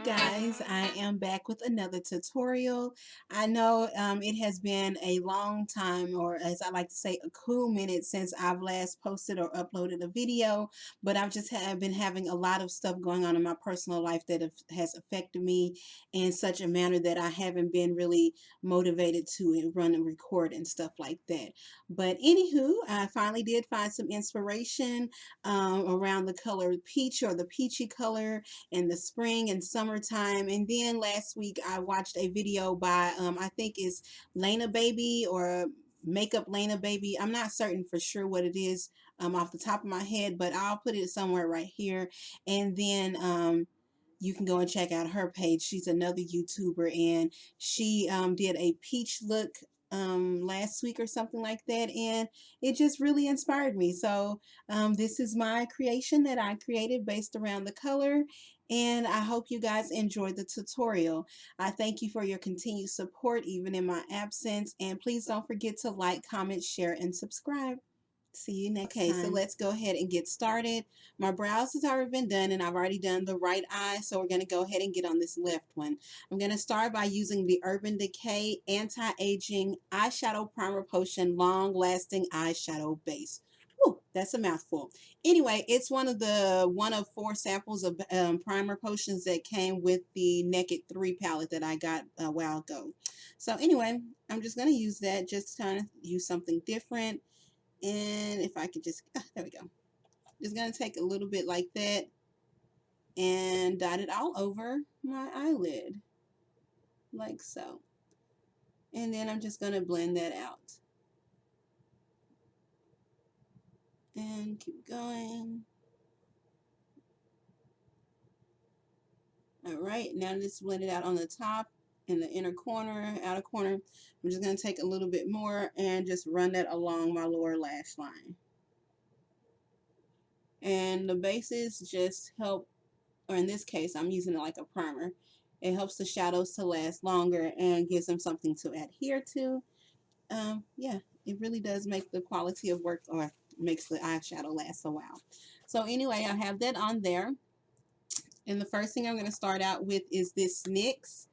guys, I am back with another tutorial. I know it has been a long time, or as I like to say, a cool minute since I've last posted or uploaded a video, but I've just been having a lot of stuff going on in my personal life that has affected me in such a manner that I haven't been really motivated to run and record and stuff like that. But anywho, I finally did find some inspiration around the color peach, or the peachy color, in the spring and summertime. And then last week I watched a video by I think it's Baby or MakeupByLeinaBaaaby. I'm not certain for sure what it is off the top of my head, but I'll put it somewhere right here. And then you can go and check out her page. She's another YouTuber, and she did a peach look last week or something like that, and it just really inspired me. So this is my creation that I created based around the color, and I hope you guys enjoyed the tutorial. I thank you for your continued support even in my absence, and please don't forget to like, comment, share, and subscribe. See you next time. Okay, so let's go ahead and get started. My brows has already been done, and I've already done the right eye, so we're going to go ahead and get on this left one. I'm going to start by using the Urban Decay Anti-Aging Eyeshadow Primer Potion Long Lasting Eyeshadow Base. Whew, that's a mouthful. Anyway, it's one of 4 samples of primer potions that came with the Naked 3 palette that I got a while ago. So anyway, I'm just going to use that, just kind of use something different. And if I could just, there we go. Just going to take a little bit like that and dot it all over my eyelid, like so. And then I'm just going to blend that out. And keep going. Alright, now just blend it out on the top, in the inner corner, outer corner. I'm just going to take a little bit more and just run that along my lower lash line. And the bases just help, or in this case, I'm using it like a primer. It helps the shadows to last longer and gives them something to adhere to. Yeah, it really does make the quality of work, or makes the eyeshadow last a while. So anyway, I have that on there. And the first thing I'm going to start out with is this NYX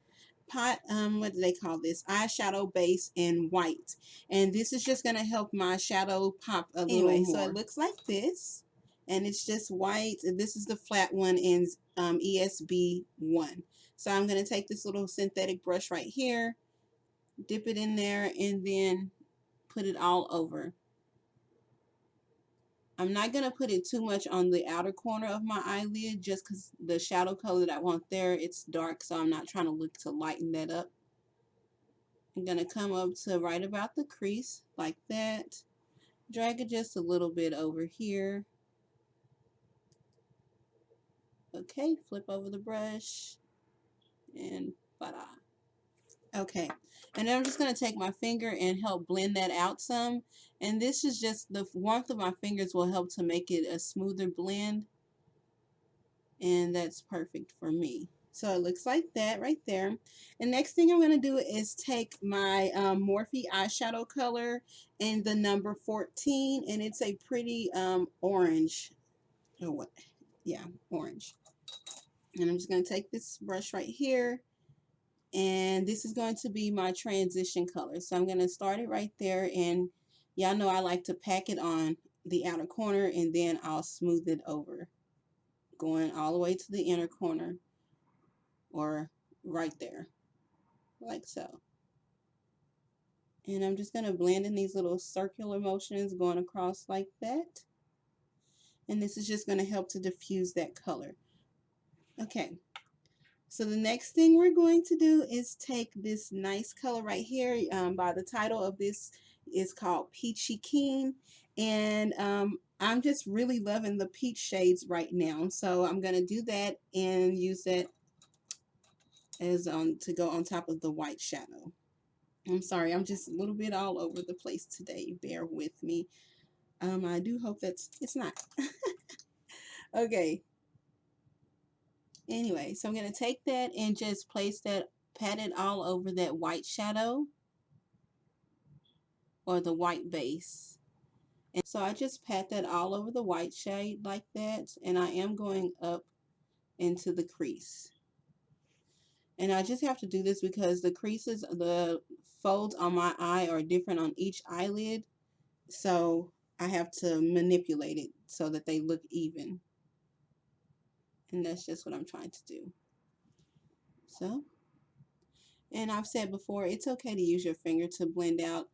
pot, what do they call this? Eyeshadow base in white. And this is just going to help my shadow pop a little more. So it looks like this. And it's just white. This is the flat one in ESB1. So I'm going to take this little synthetic brush right here, dip it in there, and then put it all over. I'm not going to put it too much on the outer corner of my eyelid, just because the shadow color that I want there, it's dark, so I'm not trying to look to lighten that up. I'm going to come up to right about the crease, like that. Drag it just a little bit over here. Okay, flip over the brush, and voila. Okay, and then I'm just going to take my finger and help blend that out some. And this is just, the warmth of my fingers will help to make it a smoother blend. And that's perfect for me. So it looks like that right there. And next thing I'm going to do is take my Morphe eyeshadow color in the number 14. And it's a pretty orange. Oh, what? Yeah, orange. And I'm just going to take this brush right here. And this is going to be my transition color. So I'm going to start it right there. And y'all know I like to pack it on the outer corner, and then I'll smooth it over, going all the way to the inner corner, or right there, like so. And I'm just going to blend in these little circular motions going across like that. And this is just going to help to diffuse that color. Okay. So the next thing we're going to do is take this nice color right here. By the title of this is called Peachy Keen. And I'm just really loving the peach shades right now. So I'm going to do that and use that as to go on top of the white shadow. I'm sorry, I'm just a little bit all over the place today. Bear with me. I do hope it's not. Okay. Anyway, so I'm going to take that and just place that, pat it all over that white shadow, or the white base. And so I just pat that all over the white shade like that, and I am going up into the crease. And I just have to do this because the creases, the folds on my eye are different on each eyelid. So I have to manipulate it so that they look even. And that's just what I'm trying to do. So, and I've said before, it's okay to use your finger to blend out.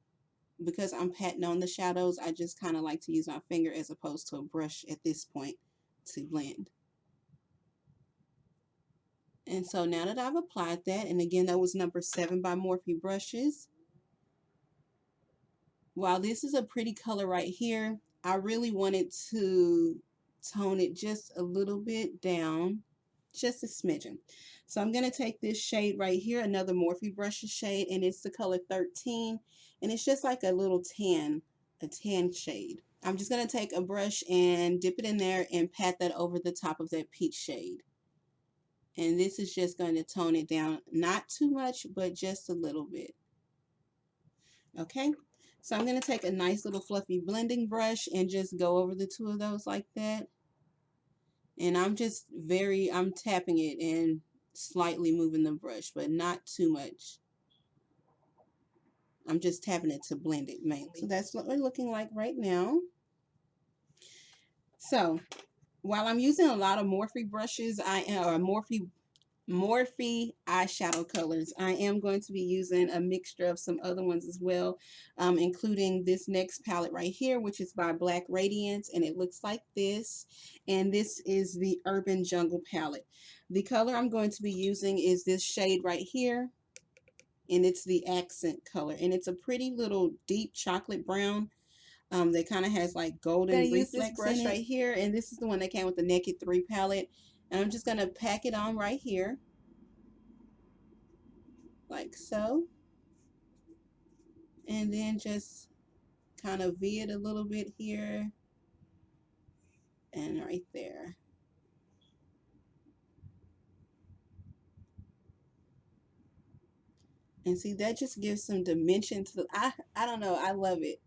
Because I'm patting on the shadows, I just kind of like to use my finger as opposed to a brush at this point to blend. And so now that I've applied that, and again, that was number 7 by Morphe Brushes. While this is a pretty color right here, I really wanted to tone it just a little bit down, just a smidgen. So I'm going to take this shade right here, another Morphe Brushes shade, and it's the color 13, and it's just like a little tan, a tan shade. I'm just going to take a brush and dip it in there and pat that over the top of that peach shade. And this is just going to tone it down, not too much, but just a little bit. Okay, so I'm going to take a nice little fluffy blending brush and just go over the two of those like that. And I'm tapping it and slightly moving the brush, but not too much. I'm just tapping it to blend it mainly. So that's what we're looking like right now. So while I'm using a lot of Morphe brushes, Morphe eyeshadow colors, I am going to be using a mixture of some other ones as well, including this next palette right here, which is by Black Radiance, and it looks like this. And this is the Urban Jungle palette. The color I'm going to be using is this shade right here, and it's the accent color, and it's a pretty little deep chocolate brown. That kind of has like golden reflex. I'm gonna use this brush right here, and this is the one that came with the Naked 3 palette, and I'm just gonna pack it on right here, like so, and then just kind of V it a little bit here and right there. And see, that just gives some dimension to the, I don't know, I love it.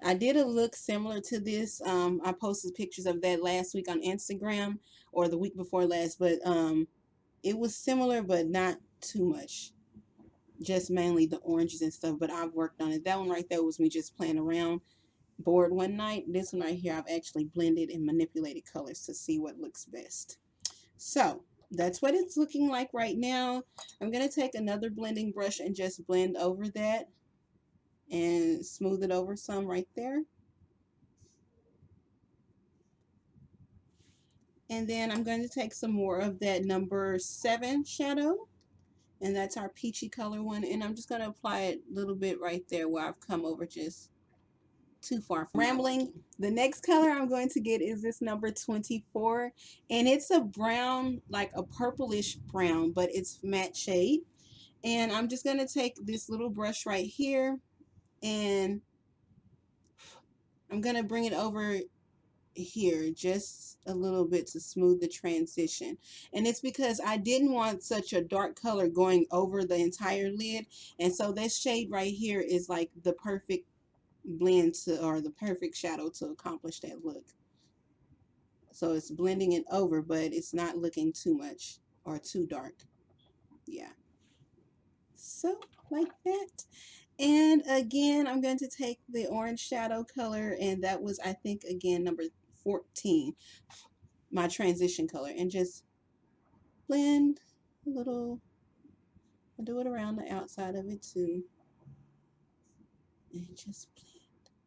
I did a look similar to this. I posted pictures of that last week on Instagram, or the week before last, but it was similar but not too much. Just mainly the oranges and stuff, but I've worked on it. That one right there was me just playing around, bored one night. This one right here, I've actually blended and manipulated colors to see what looks best. So that's what it's looking like right now. I'm going to take another blending brush and just blend over that and smooth it over some right there. And then I'm going to take some more of that number 7 shadow, and that's our peachy color one, and I'm just going to apply it a little bit right there where I've come over just too far from rambling. The next color I'm going to get is this number 24, and it's a brown, like a purplish brown, but it's matte shade. And I'm just going to take this little brush right here, and I'm going to bring it over here just a little bit to smooth the transition. And it's because I didn't want such a dark color going over the entire lid, and so this shade right here is like the perfect blend to, or the perfect shadow to accomplish that look. So it's blending it over, but it's not looking too much or too dark. Yeah, so like that. And again, I'm going to take the orange shadow color, and that was, I think, again, number 14, my transition color, and just blend a little. I'll do it around the outside of it too, and just blend.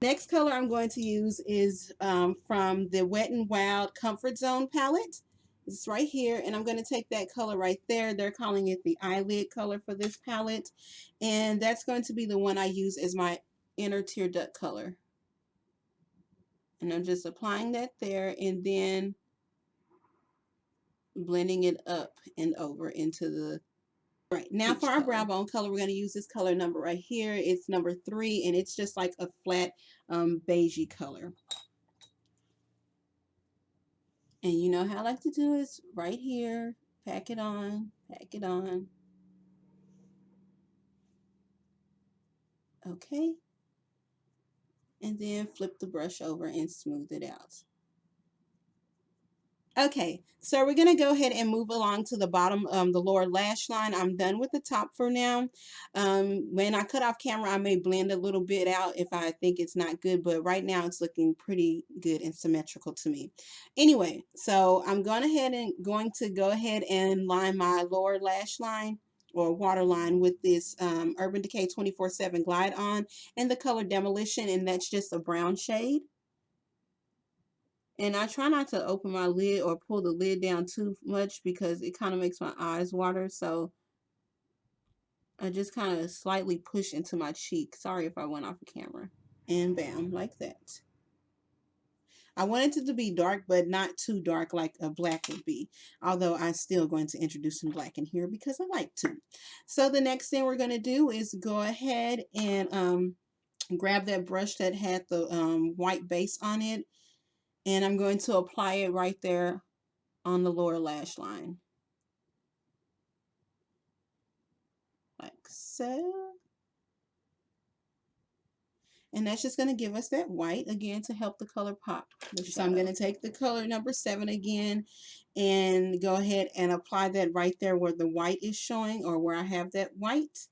Next color I'm going to use is from the Wet n Wild Comfort Zone palette. It's right here, and I'm going to take that color right there. They're calling it the eyelid color for this palette, and that's going to be the one I use as my inner tear duct color. And I'm just applying that there, and then blending it up and over into the right. Now for our brow bone color, we're going to use this color number right here. It's number 3, and it's just like a flat beigey color. And you know how I like to do is right here, pack it on, pack it on. Okay. And then flip the brush over and smooth it out. Okay, so we're gonna go ahead and move along to the bottom, the lower lash line. I'm done with the top for now. When I cut off camera, I may blend a little bit out if I think it's not good, but right now it's looking pretty good and symmetrical to me. Anyway, so I'm going to go ahead and line my lower lash line or waterline with this Urban Decay 24/7 Glide On in the color Demolition, and that's just a brown shade. And I try not to open my lid or pull the lid down too much because it kind of makes my eyes water. So I just kind of slightly push into my cheek. Sorry if I went off the camera. And bam, like that. I wanted it to be dark, but not too dark like a black would be. Although I'm still going to introduce some black in here because I like to. So the next thing we're going to do is go ahead and grab that brush that had the white base on it. And I'm going to apply it right there on the lower lash line. Like so. And that's just going to give us that white again to help the color pop. So I'm going to take the color number 7 again and go ahead and apply that right there where the white is showing or where I have that white.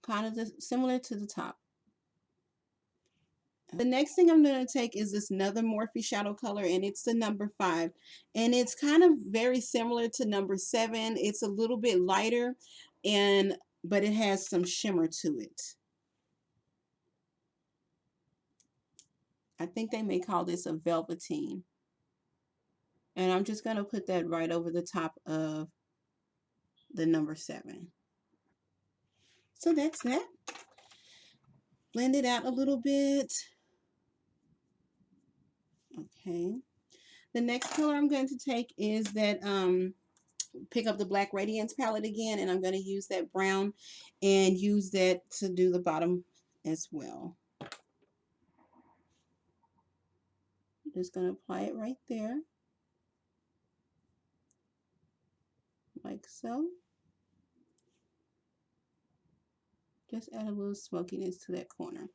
Kind of similar to the top. The next thing I'm going to take is this another Morphe shadow color, and it's the number 5. And it's kind of very similar to number 7. It's a little bit lighter, but it has some shimmer to it. I think they may call this a velveteen. And I'm just going to put that right over the top of the number 7. So that's that. Blend it out a little bit. Okay. The next color I'm going to take is that, pick up the Black Radiance palette again, and I'm going to use that brown and use that to do the bottom as well. Just going to apply it right there. Like so. Just add a little smokiness to that corner.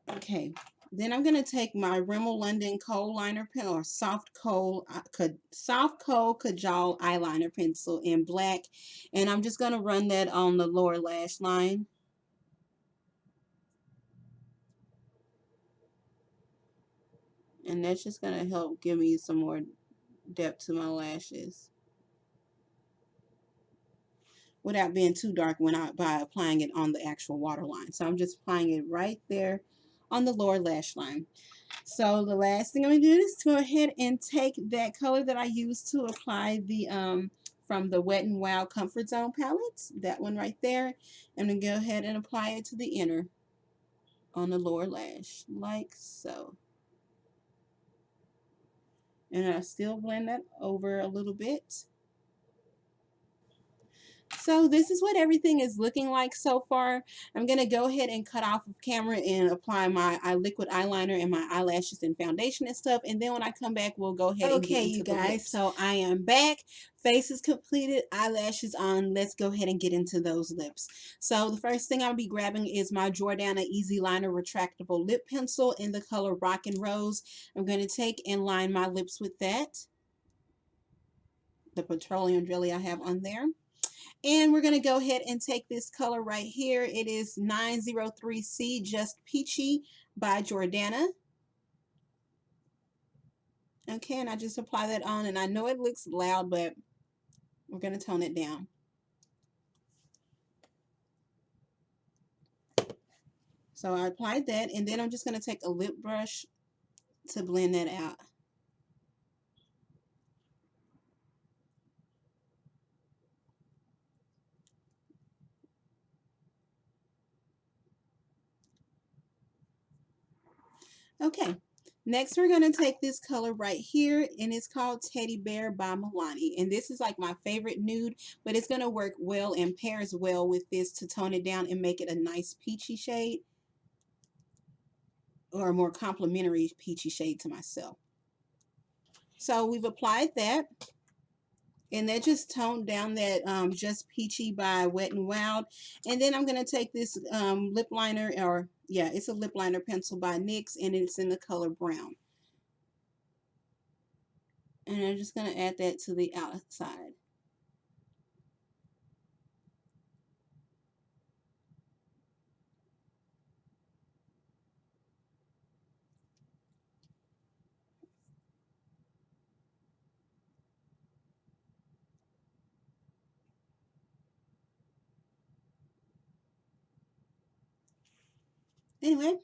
Okay, then I'm going to take my Rimmel London Khol liner pen or soft Khol Kajal eyeliner pencil in black, and I'm just going to run that on the lower lash line. And that's just going to help give me some more depth to my lashes without being too dark by applying it on the actual waterline. So I'm just applying it right there on the lower lash line. So the last thing I'm going to do is to go ahead and take that color that I used to apply the from the Wet n Wild Comfort Zone palette, that one right there. I'm going to go ahead and apply it to the inner on the lower lash, like so. And I still blend that over a little bit. So this is what everything is looking like so far. I'm going to go ahead and cut off of camera and apply my liquid eyeliner and my eyelashes and foundation and stuff. And then when I come back, we'll go ahead and get into the lips. So I am back. Face is completed. Eyelashes on. Let's go ahead and get into those lips. So the first thing I'll be grabbing is my Jordana Easy Liner Retractable Lip Pencil in the color Rock and Rose. I'm going to take and line my lips with that. The petroleum jelly I have on there. And we're going to go ahead and take this color right here. It is 903C Just Peachy by Jordana. Okay, and I just apply that on, and I know it looks loud, but we're going to tone it down. So I applied that, and then I'm just going to take a lip brush to blend that out. Okay, next we're going to take this color right here, and it's called Teddy Bear by Milani. And this is like my favorite nude, but it's going to work well and pairs well with this to tone it down and make it a nice peachy shade, or a more complementary peachy shade to myself. So we've applied that. And that just toned down that Just Peachy by Wet n Wild. And then I'm going to take this lip liner, or yeah, it's a lip liner pencil by NYX, and it's in the color brown. And I'm just going to add that to the outside. Anyway,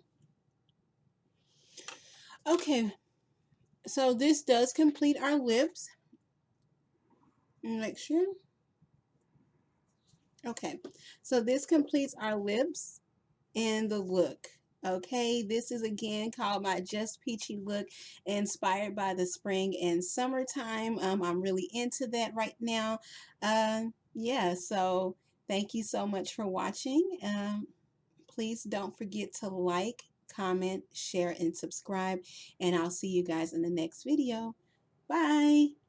okay, so this does complete our lips. Make sure. Okay, so this completes our lips and the look. Okay, this is again called my Just Peachy look, inspired by the spring and summertime. I'm really into that right now. Yeah, so thank you so much for watching. Please don't forget to like, comment, share, and subscribe. And I'll see you guys in the next video. Bye.